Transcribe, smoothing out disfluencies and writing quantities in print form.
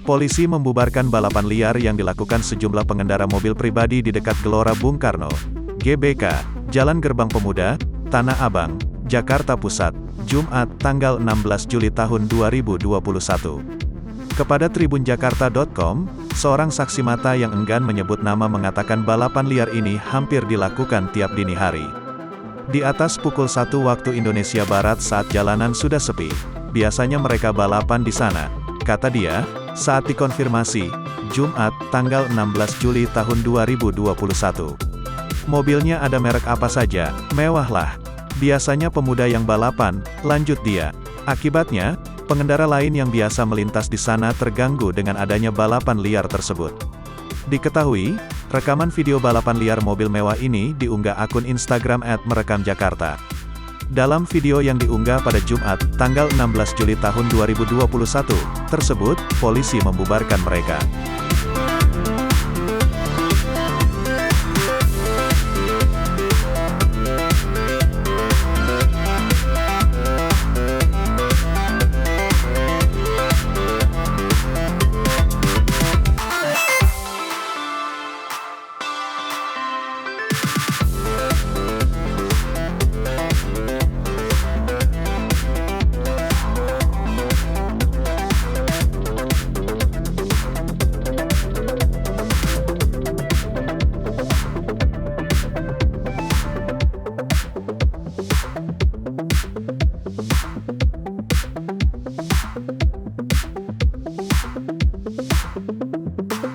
Polisi membubarkan balapan liar yang dilakukan sejumlah pengendara mobil pribadi di dekat Gelora Bung Karno, GBK, Jalan Gerbang Pemuda, Tanah Abang, Jakarta Pusat, Jumat, tanggal 16 Juli tahun 2021. Kepada tribunjakarta.com, seorang saksi mata yang enggan menyebut nama mengatakan balapan liar ini hampir dilakukan tiap dini hari. Di atas pukul 1 waktu Indonesia Barat saat jalanan sudah sepi, biasanya mereka balapan di sana, kata dia, saat dikonfirmasi, Jumat, tanggal 16 Juli tahun 2021. Mobilnya ada merek apa saja, mewah lah. Biasanya pemuda yang balapan, lanjut dia. Akibatnya, pengendara lain yang biasa melintas di sana terganggu dengan adanya balapan liar tersebut. Diketahui, rekaman video balapan liar mobil mewah ini diunggah akun Instagram @merekamjakarta. Dalam video yang diunggah pada Jumat, tanggal 16 Juli tahun 2021, tersebut, polisi membubarkan mereka.